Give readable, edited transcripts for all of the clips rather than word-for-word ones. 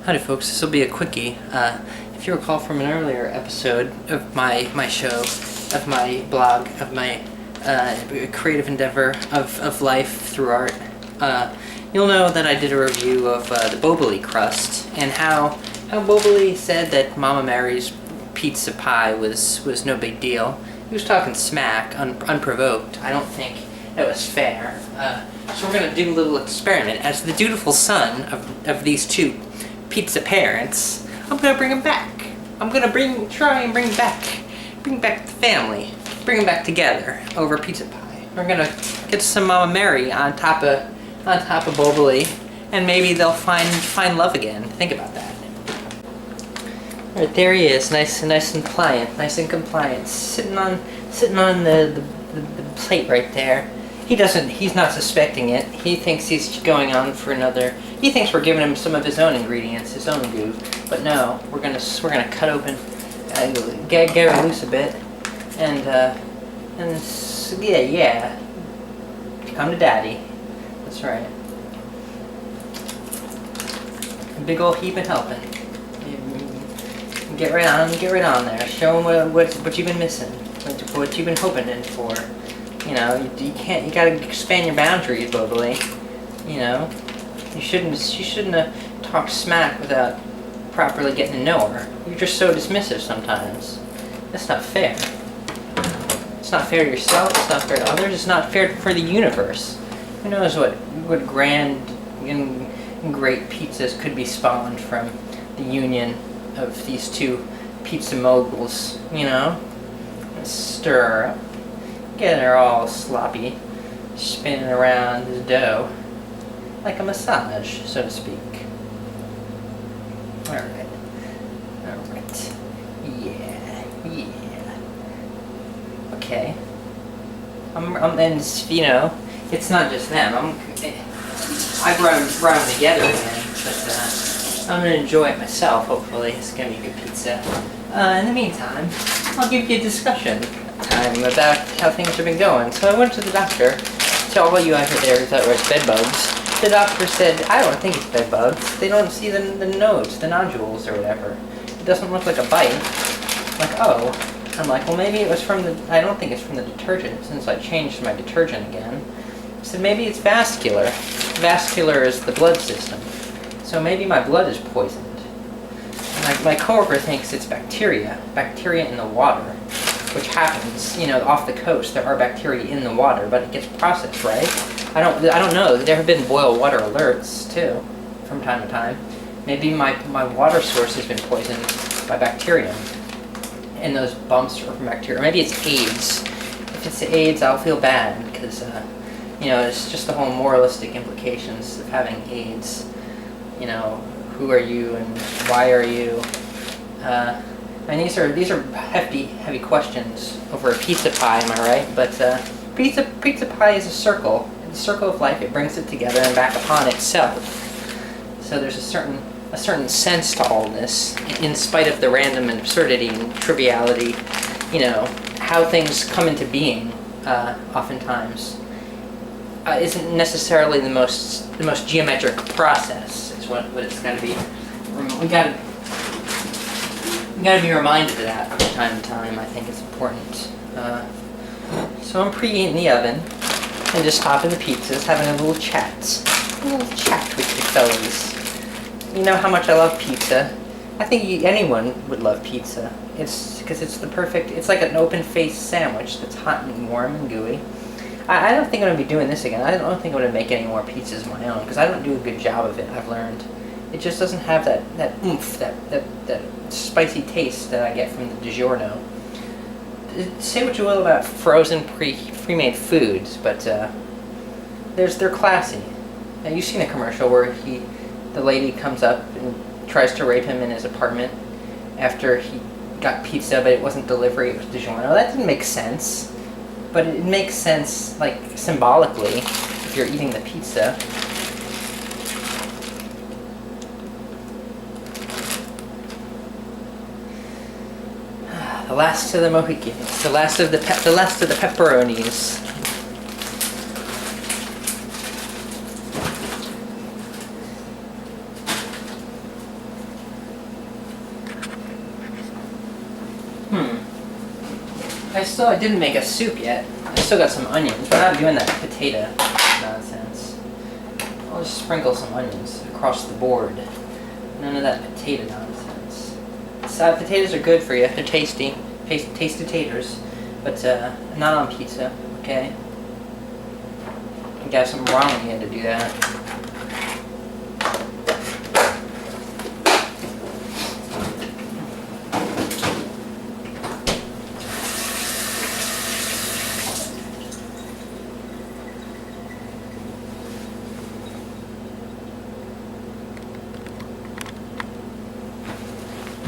Howdy folks, this will be a quickie. If you recall from an earlier episode of my show, of my blog, of my creative endeavor of life through art, you'll know that I did a review of the Boboli crust, and how Boboli said that Mama Mary's pizza pie was no big deal. He was talking smack, unprovoked. I don't think that was fair. So we're going to do a little experiment. As the dutiful son of these two pizza parents, I'm gonna bring them back. I'm gonna try and bring back the family, bring them back together over pizza pie. We're gonna get some Mama Mary on top of Boboli, and maybe they'll find love again. Think about that. All right, there he is, nice and compliant, sitting on the plate right there. He's not suspecting it. He thinks he's going on for another. He thinks we're giving him some of his own ingredients, his own goo. But no, we're gonna cut open, get her loose a bit, and yeah. Come to daddy. That's right. A big old heaping helping. Get right on there. Show him what you've been missing, what you've been hoping in for. You know, you gotta expand your boundaries, Boboli. You know, you shouldn't have talked smack without properly getting to know her. You're just so dismissive sometimes. That's not fair. It's not fair to yourself, it's not fair to others, it's not fair for the universe. Who knows what grand and great pizzas could be spawned from the union of these two pizza moguls, you know? Stir her up. Getting her all sloppy, spinning around the dough like a massage, so to speak. Alright. Yeah. Okay. And you know, it's not just them. I brought them together again, but I'm gonna enjoy it myself. Hopefully, it's gonna be good pizza. In the meantime, I'll give you a discussion time about how things have been going. So I went to the doctor. To all of you out there who thought it was bed bugs, the doctor said, I don't think it's bed bugs. They don't see the nodes, the nodules or whatever. It doesn't look like a bite. Like, oh. I'm like, well, maybe it was from I don't think it's from the detergent, since I changed my detergent again. I said, maybe it's vascular. Vascular is the blood system. So maybe my blood is poisoned. And my coworker thinks it's bacteria in the water. Which happens, you know, off the coast. There are bacteria in the water, but it gets processed, right? I don't know. There have been boil water alerts too, from time to time. Maybe my water source has been poisoned by bacteria, and those bumps are from bacteria. Maybe it's AIDS. If it's AIDS, I'll feel bad because, you know, it's just the whole moralistic implications of having AIDS. You know, who are you and why are you? And these are heavy questions over a pizza pie, am I right? But pizza pie is a circle. The circle of life. It brings it together and back upon itself. So there's a certain sense to all this, in spite of the random and absurdity and triviality. You know, how things come into being, oftentimes, isn't necessarily the most geometric process. Is what it's got to be. We gotta be reminded of that from time to time. I think it's important. So I'm preheating the oven and just topping the pizzas, having a little chat with you fellas. You know how much I love pizza. I think anyone would love pizza. It's because it's the perfect. It's like an open-faced sandwich that's hot and warm and gooey. I don't think I'm gonna be doing this again. I don't think I'm gonna make any more pizzas of my own because I don't do a good job of it. I've learned. It just doesn't have that oomph, that spicy taste that I get from the DiGiorno. Say what you will about frozen pre-made foods, but they're classy. Now you've seen a commercial where the lady comes up and tries to rape him in his apartment after he got pizza, but it wasn't delivery, it was DiGiorno. That didn't make sense, but it makes sense, like, symbolically, if you're eating the pizza. The last of the Mohicans, the last of the pepperonis. I didn't make a soup yet. I still got some onions. We're not doing that potato nonsense. I'll just sprinkle some onions across the board. None of that potato nonsense. Side potatoes are good for you. They're tasty. Tasty taters. But not on pizza, okay? You gotta have some ramen in to do that.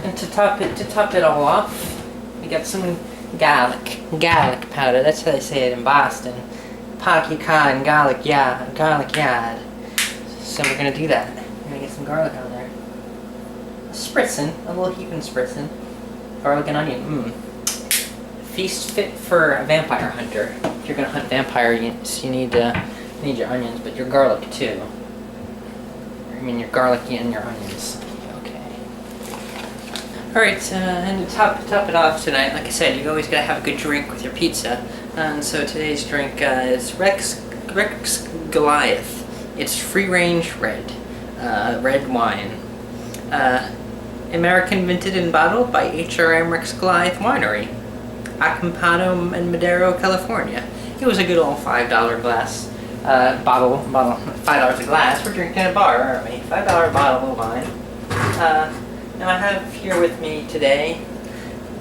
And to top it all off, we got some garlic powder. That's how they say it in Boston. Pakikan garlic yard. So we're gonna do that. We're gonna get some garlic on there. Spritzing, a little heaping spritzing. Garlic and onion. Feast fit for a vampire hunter. If you're gonna hunt vampires, you need your onions, but your garlic too. I mean your garlic and your onions. Alright, and to top it off tonight, like I said, you always gotta have a good drink with your pizza. And so today's drink is Rex Goliath. It's free-range red wine. American vinted and bottled by HRM Rex Goliath Winery, Acampado and Madero, California. It was a good old $5 glass, bottle, $5 a glass. We're drinking at a bar, aren't we? $5 bottle of wine. Now I have here with me today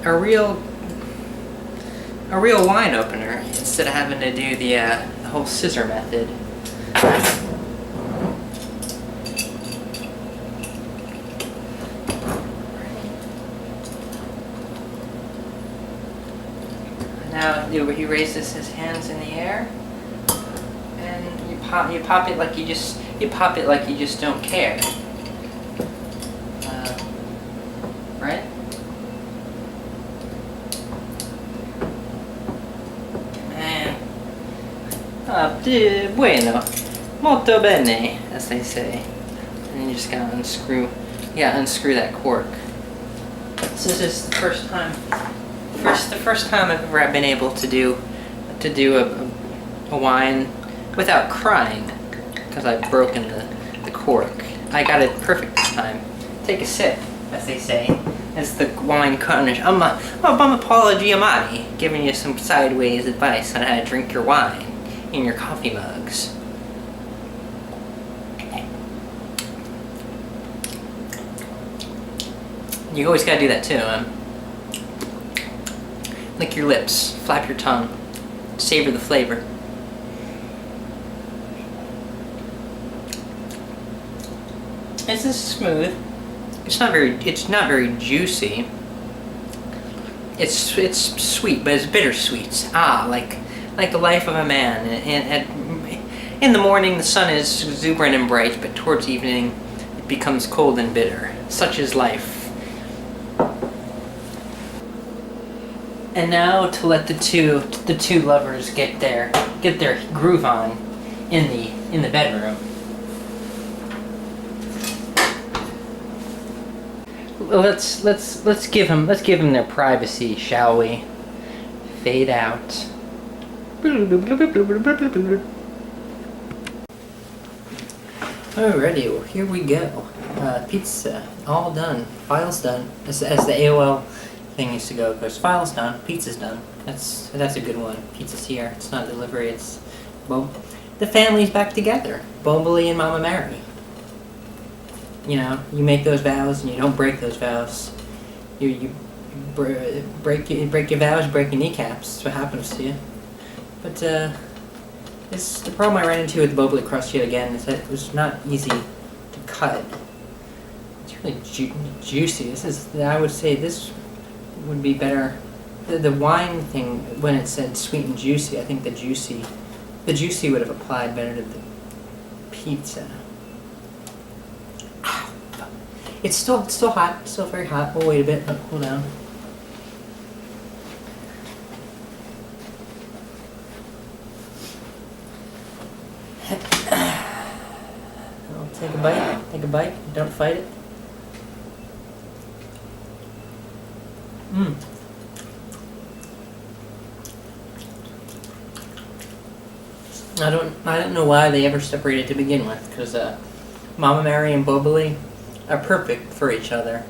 a real wine opener instead of having to do the whole scissor method. Now he raises his hands in the air, and you pop it like you just don't care. Right? And bueno, molto bene, as they say. And you just gotta unscrew that cork. So this is the first time I've ever been able to do a wine without crying, because I've broken the cork. I got it perfect this time. Take a sip, as they say. As the wine garnish. I'm Apollo Giamatti, giving you some sideways advice on how to drink your wine in your coffee mugs. You always gotta do that too, lick your lips, flap your tongue, savor the flavor. This is smooth. It's not very juicy. It's sweet, but it's bittersweet. Like the life of a man. In the morning, the sun is exuberant and bright, but towards evening, it becomes cold and bitter. Such is life. And now to let the two lovers get their groove on in the bedroom. Let's give them their privacy, shall we? Fade out. Alrighty, well, here we go. Pizza, all done. File's done. As the AOL thing used to go, of course. File's done. Pizza's done. That's a good one. Pizza's here. It's not delivery. It's the family's back together. Boboli and Mama Mary. You know, you make those vows and you don't break those vows. You break your vows, break your kneecaps. That's what happens to you. But the problem I ran into with the Boboli crust yet again is that it was not easy to cut. It's really juicy. I would say this would be better. The wine thing, when it said sweet and juicy, I think the juicy would have applied better to the pizza. It's still hot. It's still very hot. We'll wait a bit. Let it cool down. I'll take a bite. Take a bite. Don't fight it. I don't know why they ever separated to begin with, because Mama Mary and Boboli are perfect for each other.